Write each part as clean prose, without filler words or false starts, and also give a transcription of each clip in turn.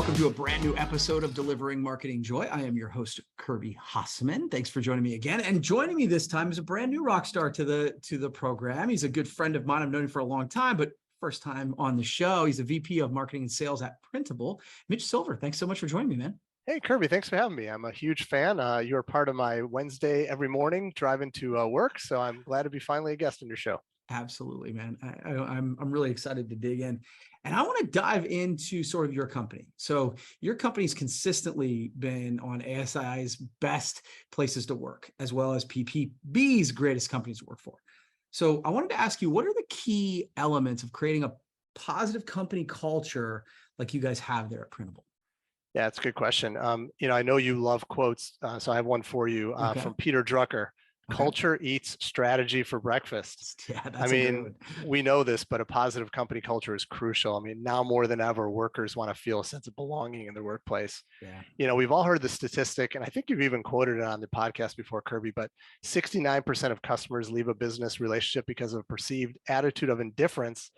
welcome to a brand new episode of Delivering Marketing Joy. I am your host, Kirby Hasseman. Thanks for joining me again. And joining me this time is a brand new rock star to the program. He's a good friend of mine. I've known him for a long time, but first time on the show. He's a VP of Marketing and Sales at Printable. Mitch Silver, thanks so much for joining me, man. Hey, Kirby, thanks for having me. I'm a huge fan. You're part of my Wednesday every morning driving to work, so I'm glad to be finally a guest on your show. Absolutely, man. I'm really excited to dig in. And I want to dive into sort of your company. So your company's consistently been on ASI's best places to work, as well as PPB's greatest companies to work for. So I wanted to ask you, what are the key elements of creating a positive company culture like you guys have there at Printable? Yeah, it's a good question. I know you love quotes, so I have one for you from Peter Drucker. Culture eats strategy for breakfast. Yeah, that's a good one. We know this, but a positive company culture is crucial. I mean, now more than ever, workers want to feel a sense of belonging in their workplace. Yeah. We've all heard the statistic, and I think you've even quoted it on the podcast before, Kirby, but 69% of customers leave a business relationship because of a perceived attitude of indifference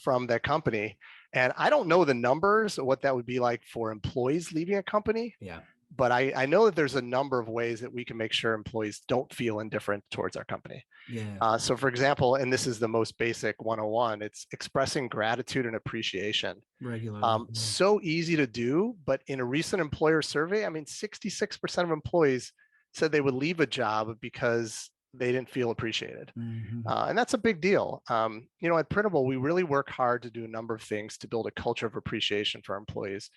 from that company. And I don't know the numbers of what that would be like for employees leaving a company. Yeah. But I know that there's a number of ways that we can make sure employees don't feel indifferent towards our company. Yeah. So for example, and this is the most basic 101, it's expressing gratitude and appreciation. Regularly. So easy to do, but in a recent employer survey, 66% of employees said they would leave a job because they didn't feel appreciated. And that's a big deal. At Printable, we really work hard to do a number of things to build a culture of appreciation for our employees.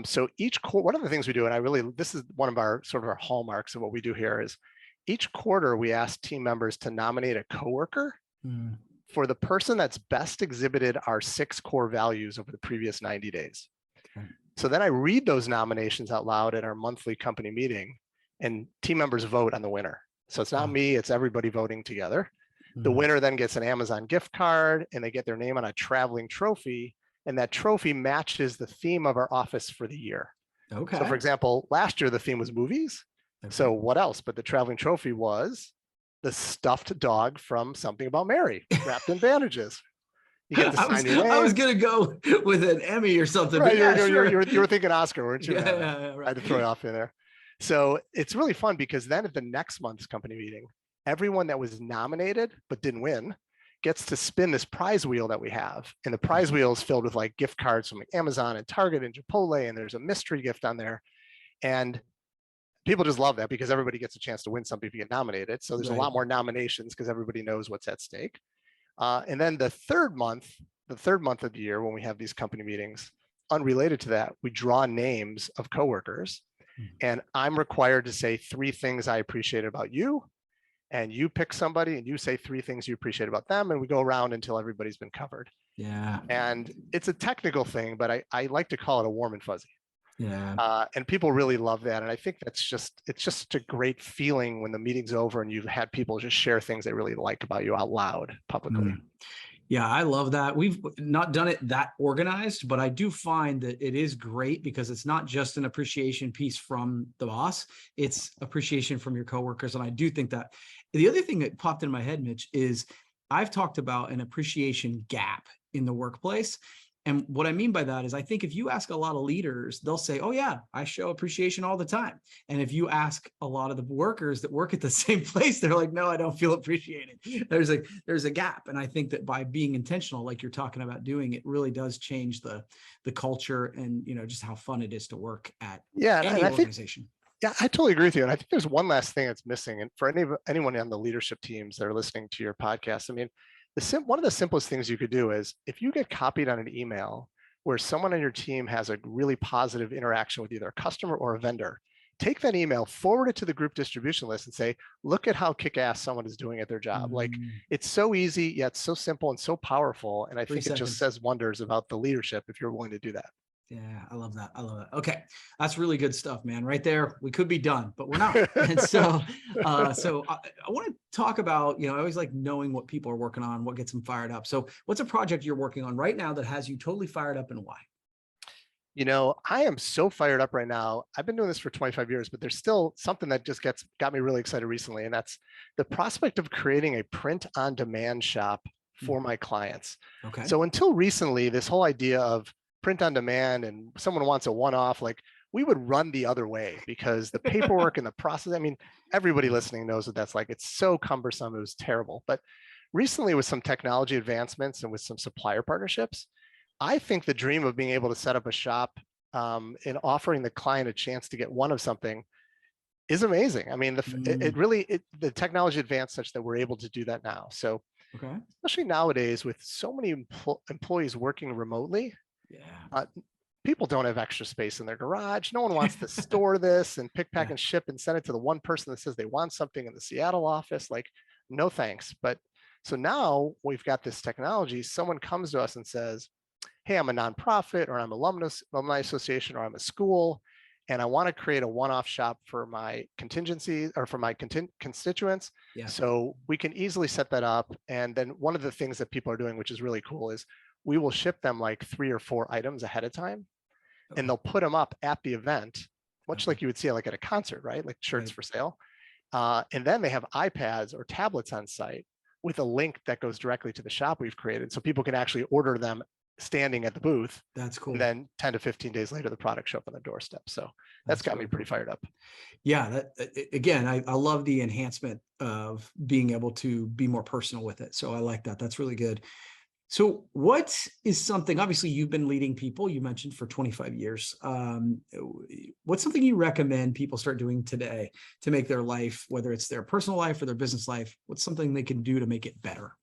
So one of the things we do, and this is one of our sort of our hallmarks of what we do here, is each quarter we ask team members to nominate a coworker for the person that's best exhibited our 6 core values over the previous 90 days. So then I read those nominations out loud at our monthly company meeting, and team members vote on the winner. So it's not me, it's everybody voting together. The winner then gets an Amazon gift card, and they get their name on a traveling trophy. And that trophy matches the theme of our office for the year. So for example, last year, the theme was movies. So what else? But the traveling trophy was the stuffed dog from Something About Mary, wrapped in bandages. You get to sign your name. I was going to go with an Emmy or something. Right, but you were thinking Oscar, weren't you? Right. I had to throw you off in there. So it's really fun because then at the next month's company meeting, everyone that was nominated but didn't win gets to spin this prize wheel that we have. And the prize wheel is filled with like gift cards from Amazon and Target and Chipotle, and there's a mystery gift on there. And people just love that because everybody gets a chance to win something if you get nominated. So there's a lot more nominations because everybody knows what's at stake. And then the third month of the year, when we have these company meetings, unrelated to that, we draw names of coworkers. And I'm required to say 3 things I appreciate about you. And you pick somebody and you say 3 things you appreciate about them. And we go around until everybody's been covered. Yeah. And it's a technical thing, but I like to call it a warm and fuzzy. Yeah. And people really love that. And I think it's just such a great feeling when the meeting's over and you've had people just share things they really like about you out loud publicly. Yeah, I love that. We've not done it that organized, but I do find that it is great because it's not just an appreciation piece from the boss, it's appreciation from your coworkers. And I do think that the other thing that popped in my head, Mitch, is I've talked about an appreciation gap in the workplace. And what I mean by that is I think if you ask a lot of leaders, they'll say, oh yeah, I show appreciation all the time. And if you ask a lot of the workers that work at the same place, they're like, no, I don't feel appreciated. There's a gap. And I think that by being intentional, like you're talking about doing, it really does change the culture and, just how fun it is to work at any organization. Yeah, I totally agree with you. And I think there's one last thing that's missing. And for anyone on the leadership teams that are listening to your podcast, one of the simplest things you could do is if you get copied on an email where someone on your team has a really positive interaction with either a customer or a vendor, take that email, forward it to the group distribution list and say, look at how kick-ass someone is doing at their job. Like it's so easy, yet so simple and so powerful. And I think it just says wonders about the leadership if you're willing to do that. Yeah, I love that. Okay. That's really good stuff, man. Right there. We could be done, but we're not. And so I want to talk about, I always like knowing what people are working on, what gets them fired up. So what's a project you're working on right now that has you totally fired up and why? I am so fired up right now. I've been doing this for 25 years, but there's still something that just got me really excited recently. And that's the prospect of creating a print on demand shop for my clients. Okay. So until recently, this whole idea of print on demand and someone wants a one-off, like we would run the other way because the paperwork and the process, I mean, everybody listening knows what that's like. It's so cumbersome. It was terrible. But recently with some technology advancements and with some supplier partnerships, I think the dream of being able to set up a shop and offering the client a chance to get one of something is amazing. I mean, the technology advanced such that we're able to do that now. So Okay. especially nowadays with so many employees working remotely, people don't have extra space in their garage. No one wants to store this and pick, pack, and ship and send it to the one person that says they want something in the Seattle office. Like, no thanks. But so now we've got this technology. Someone comes to us and says, hey, I'm a nonprofit, or I'm alumni association, or I'm a school, and I want to create a one-off shop for my contingencies or for my constituents. So we can easily set that up. And then one of the things that people are doing, which is really cool, is we will ship them like 3 or 4 items ahead of time, and they'll put them up at the event, much like you would see like at a concert, right? Like shirts for sale. And then they have iPads or tablets on site with a link that goes directly to the shop we've created. So people can actually order them standing at the booth. That's cool. And then 10 to 15 days later, the product show up on the doorstep. So that's got me pretty fired up. Yeah. Again, I love the enhancement of being able to be more personal with it. So I like that. That's really good. So what is something, obviously you've been leading people, you mentioned, for 25 years. What's something you recommend people start doing today to make their life, whether it's their personal life or their business life, what's something they can do to make it better?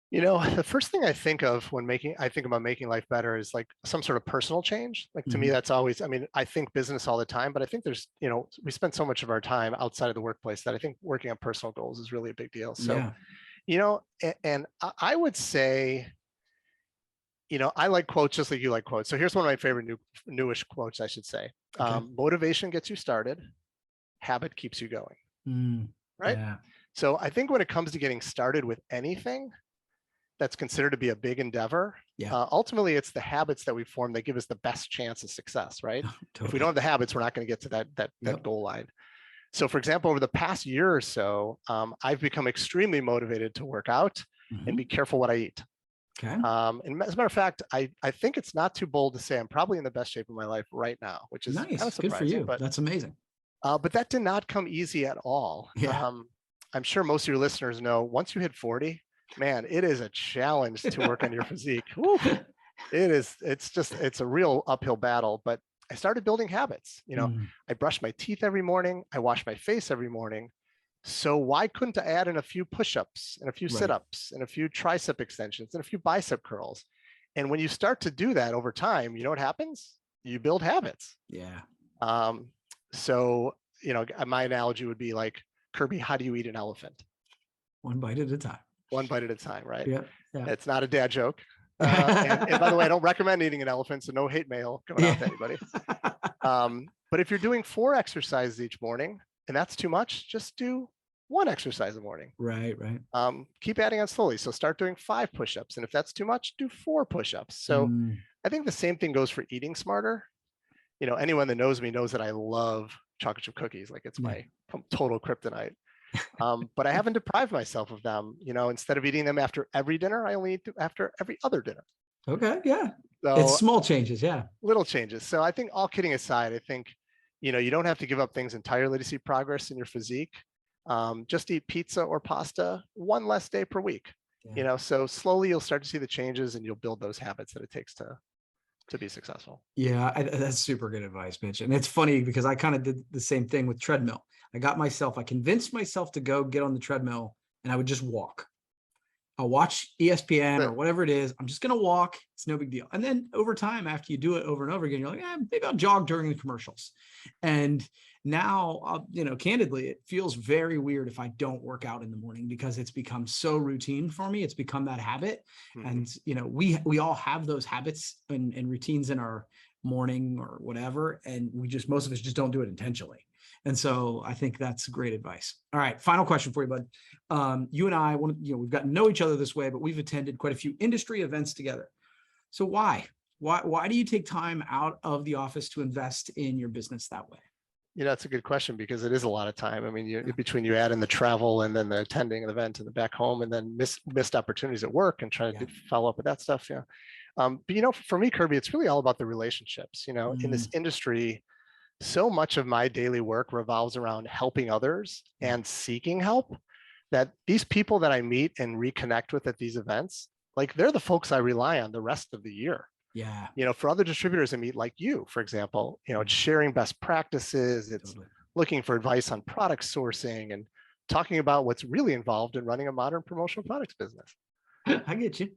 You know, the first thing I think of when I think about making life better is like some sort of personal change. Like to me, that's always, I mean, I think business all the time, but I think there's, you know, we spend so much of our time outside of the workplace that I think working on personal goals is really a big deal. So, you know, and I would say, you know, I like quotes just like you like quotes. So here's one of my favorite newish quotes, I should say. Motivation gets you started, habit keeps you going. Right? So I think when it comes to getting started with anything that's considered to be a big endeavor, ultimately it's the habits that we form that give us the best chance of success, right? If we don't have the habits, we're not going to get to that goal line. So for example, over the past year or so, I've become extremely motivated to work out and be careful what I eat. And as a matter of fact, I think it's not too bold to say I'm probably in the best shape of my life right now, which is nice. Kind of surprising. Good for you. But that's amazing. But that did not come easy at all. I'm sure most of your listeners know once you hit 40, man, it is a challenge to work on your physique. It's a real uphill battle, but I started building habits. You know, I brush my teeth every morning. I wash my face every morning. So why couldn't I add in a few push-ups and a few sit-ups and a few tricep extensions and a few bicep curls? And when you start to do that over time, you know what happens? You build habits. So, you know, my analogy would be like, Kirby, how do you eat an elephant? One bite at a time. One bite at a time, right? It's not a dad joke. And by the way, I don't recommend eating an elephant, so no hate mail going out to anybody. But if you're doing 4 exercises each morning and that's too much, just do 1 exercise a morning. Right. Keep adding on slowly. So start doing 5 push-ups. And if that's too much, do 4 push-ups. So I think the same thing goes for eating smarter. You know, anyone that knows me knows that I love chocolate chip cookies. Like it's my total kryptonite. But I haven't deprived myself of them. You know, instead of eating them after every dinner, I only eat them after every other dinner. So it's small changes. Little changes. So I think, all kidding aside, I think, you know, you don't have to give up things entirely to see progress in your physique. Just eat pizza or pasta 1 less day per week. You know, so slowly you'll start to see the changes and you'll build those habits that it takes to be successful. That's super good advice, Mitch. And it's funny because I kind of did the same thing with treadmill. I convinced myself to go get on the treadmill and I would just walk. I'll watch ESPN or whatever it is. I'm just going to walk. It's no big deal. And then over time, after you do it over and over again, you're like, maybe I'll jog during the commercials. And now, you know, candidly, it feels very weird if I don't work out in the morning because it's become so routine for me. It's become that habit. And, you know, we all have those habits and routines in our morning or whatever. And most of us just don't do it intentionally. And so I think that's great advice. All right. Final question for you, bud. You and I we've gotten to know each other this way, but we've attended quite a few industry events together. So why do you take time out of the office to invest in your business that way? You know, that's a good question because it is a lot of time. I mean, between you add in the travel and then the attending an event and the back home and then missed opportunities at work and trying to follow up with that stuff. But for me, Kirby, it's really all about the relationships. In this industry, so much of my daily work revolves around helping others and seeking help, that these people that I meet and reconnect with at these events, like, they're the folks I rely on the rest of the year. Yeah. For other distributors I meet, like you, for example, it's sharing best practices, it's looking for advice on product sourcing, and talking about what's really involved in running a modern promotional products business. I get you.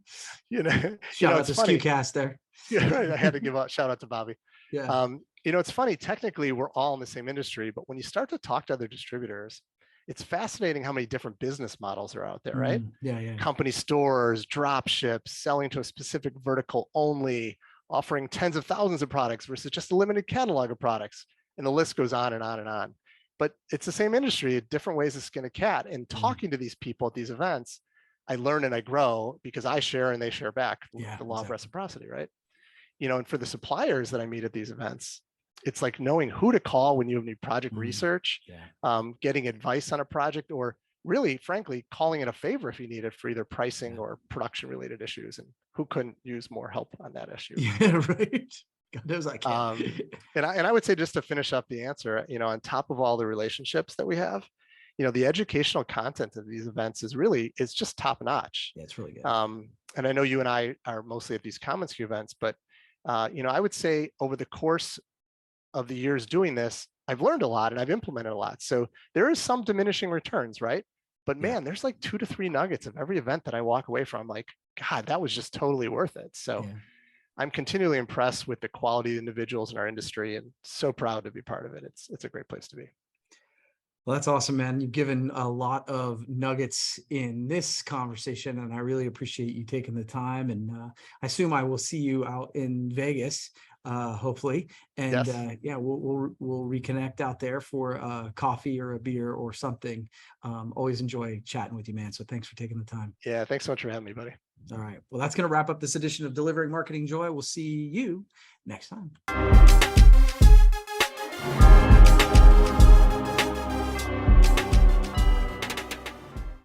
Shout out to SKUcast there. Yeah, right. I had to give a shout out to Bobby. Yeah. It's funny, technically we're all in the same industry, but when you start to talk to other distributors, it's fascinating how many different business models are out there, right? Yeah. Company stores, drop ships, selling to a specific vertical only, offering tens of thousands of products versus just a limited catalog of products. And the list goes on and on and on. But it's the same industry, different ways to skin a cat. And talking to these people at these events, I learn and I grow because I share and they share back. The law of reciprocity, right? And for the suppliers that I meet at these events, it's like knowing who to call when you have new project research, getting advice on a project, or really, frankly, calling in a favor if you need it for either pricing or production related issues. And who couldn't use more help on that issue? Yeah, right. God knows I can. And I would say, just to finish up the answer, on top of all the relationships that we have, the educational content of these events is just top notch. Yeah, it's really good. And I know you and I are mostly at these Common SKU events, but I would say over the course of the years doing this, I've learned a lot and I've implemented a lot. So there is some diminishing returns, right? But man, there's like 2 to 3 nuggets of every event that I walk away from, like, God, that was just totally worth it. So I'm continually impressed with the quality of individuals in our industry and so proud to be part of it. It's a great place to be. Well, that's awesome, man. You've given a lot of nuggets in this conversation, and I really appreciate you taking the time. And I assume I will see you out in Vegas, hopefully. And we'll reconnect out there for a coffee or a beer or something. Always enjoy chatting with you, man. So thanks for taking the time. Yeah, thanks so much for having me, buddy. All right. Well, that's going to wrap up this edition of Delivering Marketing Joy. We'll see you next time.